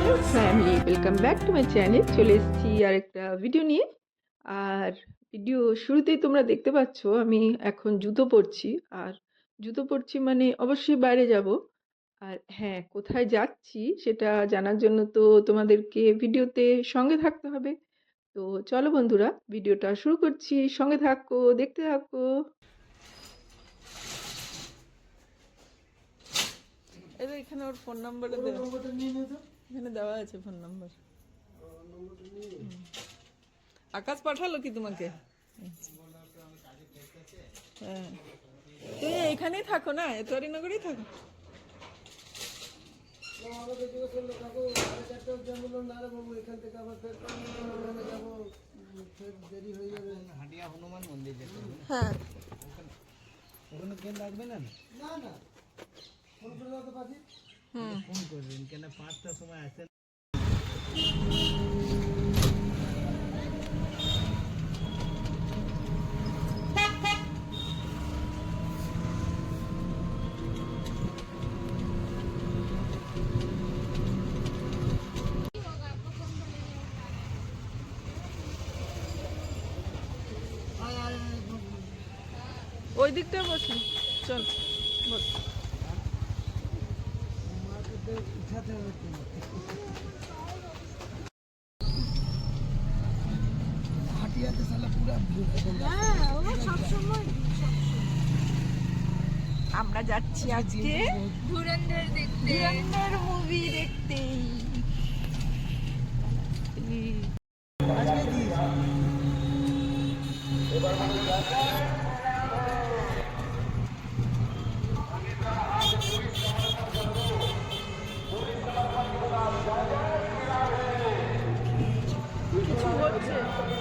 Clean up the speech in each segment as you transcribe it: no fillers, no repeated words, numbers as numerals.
Deer family, welcome back to my channel. চলে এসেছি আর একটা ভিডিও নিয়ে। আর ভিডিও শুরুতেই তোমরা দেখতে পাচ্ছ আমি এখন জুতো পরছি। আর জুতো পরছি মানে অবশ্যই বাইরে যাব। আর হ্যাঁ, কোথায় যাচ্ছি সেটা জানার জন্য তো তোমাদেরকে ভিডিওতে সঙ্গে থাকতে হবে। তো চলো বন্ধুরা, ভিডিওটা শুরু করছি, সঙ্গে থাকো, দেখতে থাকো। এখানে ওর ফোন নাম্বারটা এখানে দেওয়া আছে, ফোন নাম্বার। আকাশ পাঠালো কি তোমাকে? হ্যাঁ, তুমি এখানেই থাকো না, এতরিনগরেই থাকো। হনুমান মন্দির যেতে হবে। হ্যাঁ, ওখানে ট্রেন লাগবে না? না না, ফোন করে দাও তো পাখি। ফোন করবেন কেন, 5টার সময় আসেন। ওই দিকটা বসি, চল বস। আমরা যাচ্ছি আজকে ধুরন্ধর মুভি দেখতে।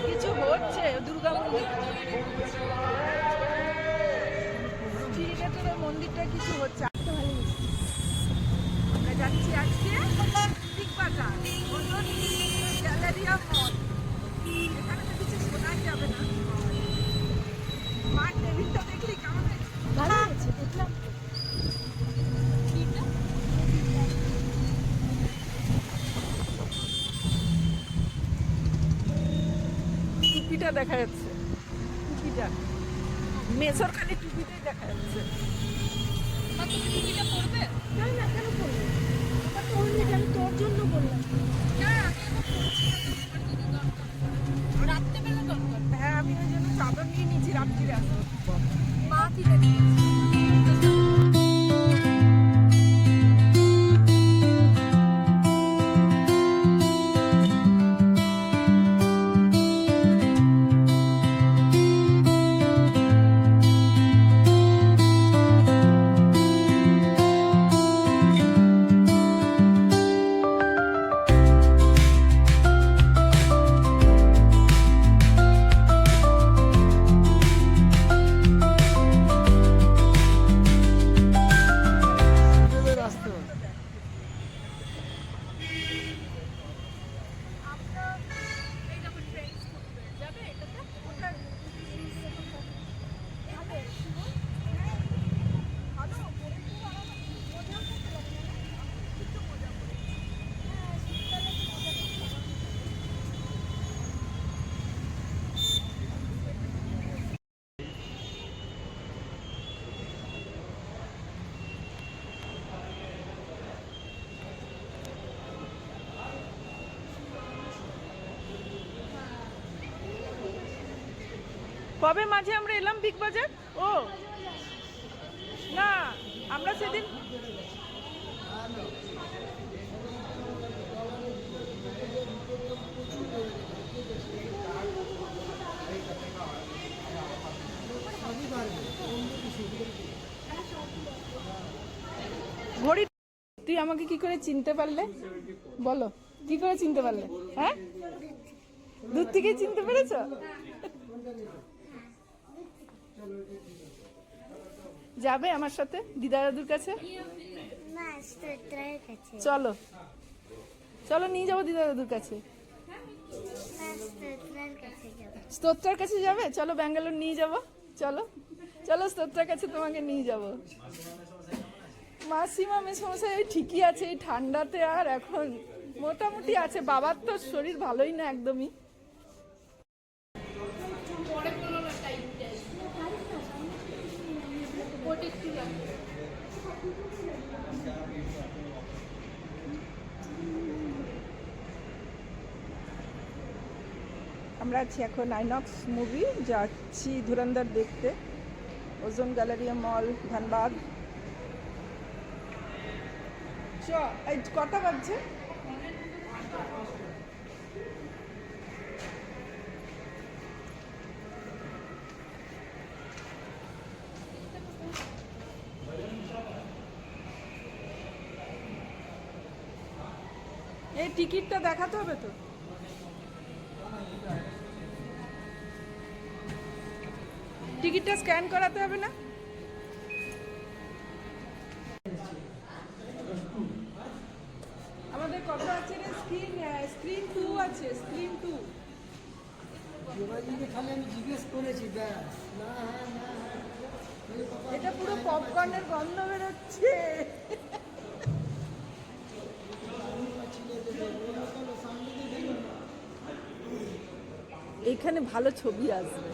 কিছু হচ্ছে দুর্গা মন্দির, শ্রীরামের মন্দিরটা কিছু হচ্ছে। আমরা যাচ্ছি আজকে বিগ বাজার, গ্যালারিয়া মল। এখানে তো কিছু শোনাই যাবে না। মার টেবিলটা দেখলি কেমন ভালো হয়েছে, দেখলাম। টুপিটা দেখা যাচ্ছে, টুপিটা মেসর খালি টুপিটাই দেখা যাচ্ছে। তুমি টুপিটা পরবে? না না, কেন পরবে? আমার তো অলরেডি, আমি তোর জন্য বললাম। না, আমি এখন পরছি না, রাত্রেবেলা দরকার। হ্যাঁ, আমি ওই জন্য চাদর নিয়ে নিয়েছি রাত্রিরে আসবো। মা কি দেখি কবে মাঝে আমরা এলাম বিগ বাজার? ও না, আমরা সেদিন ঘড়ি। তুই আমাকে কি করে চিনতে পারলে বলো, কি করে চিনতে পারলে? হ্যাঁ, দূর থেকে চিনতে পেরেছ? যাবে আমার সাথে দিদা দাদুর কাছে? চলো চলো, নিয়ে যাবো দিদা দাদুর কাছে। স্তোত্রার কাছে যাবে? চলো ব্যাঙ্গালোর নিয়ে যাবো। চলো চলো, স্তোত্রার কাছে তোমাকে নিয়ে যাবো। মাসিমা মেসমশাই ঠিকই আছে, এই ঠান্ডাতে আর এখন মোটামুটি আছে, বাবার তো শরীর ভালোই না একদমই। আমরা আছি এখন আইনক্স মুভি, যাচ্ছি ধুরন্ধর দেখতে, ওজন গ্যালারিয়া মল, ধানবাদ। এই কটা বাজছে? এই টিকিটটা দেখাতে হবে তো। টিকিটটা স্ক্যান করাতে হবে না? আমাদের কত আছে রে? স্ক্রিন 2 আছে, স্ক্রিন 2। খালি আমি জিজ্ঞেস করেছি ব্যাস। না এটা পুরো পপকর্নের গন্ধ বেরোচ্ছে। এইখানে ভালো ছবি আসবে।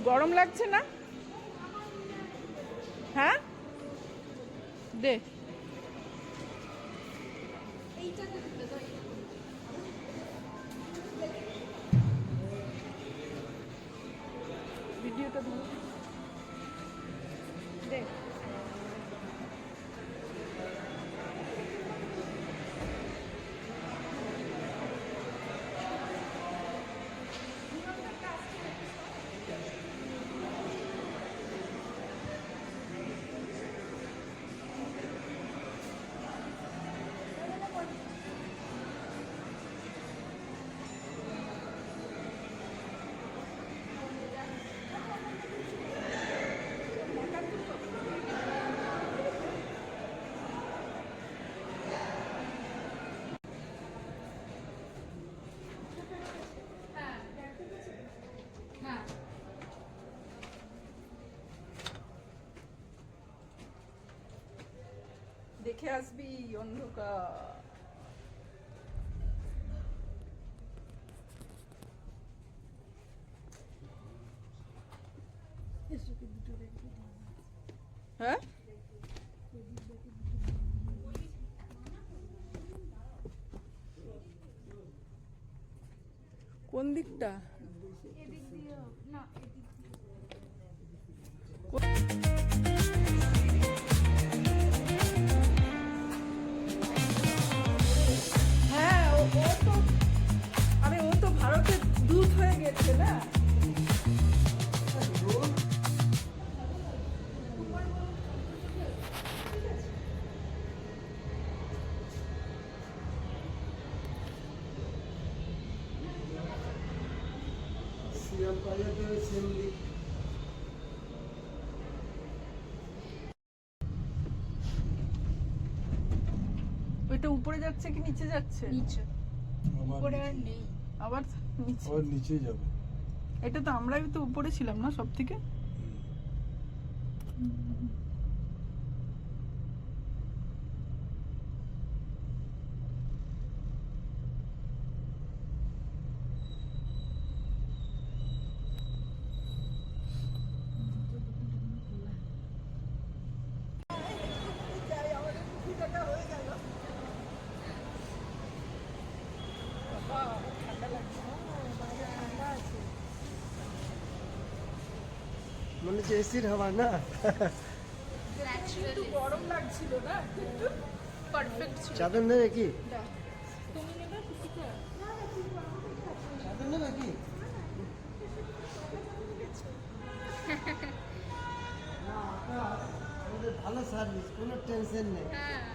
গরম লাগছে না? হ্যাঁ দে। ভিডিওটা ধরো দে। দেখে আসবি অন্ধকার। হ্যাঁ কোন দিকটা? হ্যাঁ ও তো, আরে ও তো ভারতের দূত হয়ে গেছে না। ওইটা উপরে যাচ্ছে কি নিচে যাচ্ছে? নিচে, উপরে আর নেই। আবার নিচে, আবার নিচেই যাবে। এটা তো আমরাই তো উপরে ছিলাম না সব থেকে। ঠান্ডা লাগছে, বাইরে ঠান্ডা আছে। মনে হচ্ছে এসির হাওয়া না। একটু গরম লাগছিল না, কিন্তু পারফেক্ট ছিল। চাদর নেবে কি? তুমি নেবে পিসিকে? চাদর নেবে কি? আমাদের ভালো সার্ভিস, কোনো টেনশন নেই।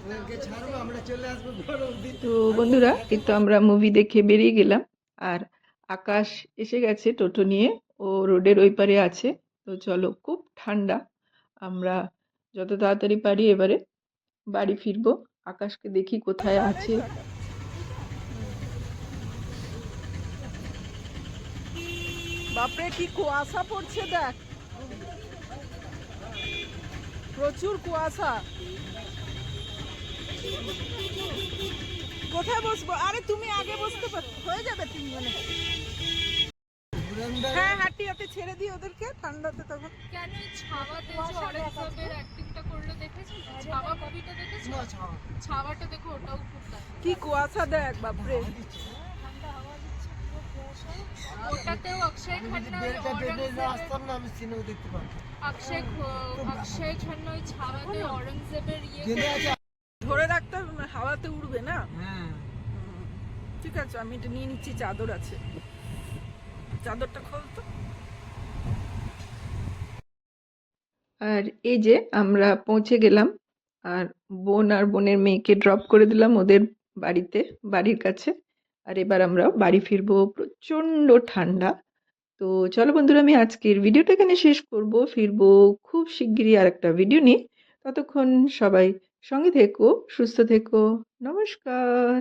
ওদেরকে ছাড়বো, আমরা চলে আসবো গরম দিন। তো বন্ধুরা, এই তো আমরা মুভি দেখে বেরিয়ে গেলাম। আর আকাশ এসে গেছে টোটো নিয়ে, ও রোডের ওই পারে আছে। তো চলো, খুব ঠান্ডা, আমরা যত তাড়াতাড়ি পারি এবারে বাড়ি ফিরবো। আকাশকে দেখি কোথায় আছে। বাপরে কি কুয়াশা পড়ছে দেখ, প্রচুর কুয়াশা। কোথায় বসবো? আরে তুমি আগে বসতে পারো, হয়ে যাবে তিনজনে। হ্যাঁ হাঁটিয়াতে ছেড়ে দিই ওদেরকে ঠান্ডাতে তখন। কেন এই ছাওয়াতে যে অরেঞ্জের অ্যাক্টিংটা করলো দেখেছো? ছাওয়া মুভিটা দেখেছো? ছাওয়াটা দেখো, ওটাও খুব দারুণ। কি কুয়াশা দেখ বাপরে। ঠান্ডা হাওয়া দিচ্ছে, পুরো কুয়াশা। ওটাতেও অক্ষয় খান্না ওই বেলটা টেনে অরেঞ্জ, না আসতাম না, আমি সিনেমা দেখতে পারতাম। অক্ষয় খান্না ওই ছাওয়াতে অরেঞ্জেবের জেনে আছে। ধরে রাখতে হবে, হাওয়াতে উড়বে না। হ্যাঁ, ঠিক আছে, আমি এটা নিয়ে নিচ্ছি, চাদর আছে, চাদরটা খোলতো। আর এই যে আমরা পৌঁছে গেলাম, আর বোন আর বোনের মেয়েকে ড্রপ করে দিলাম ওদের বাড়িতে, বাড়ির কাছে। আর এবার আমরা বাড়ি ফিরবো, প্রচন্ড ঠান্ডা। তো চলো বন্ধুরা, আমি আজকের ভিডিওটা এখানে শেষ করব। ফিরবো খুব শিগগিরই আর একটা ভিডিও নিয়ে। ততক্ষণ সবাই সঙ্গে থেকো, সুস্থ থেকো। নমস্কার।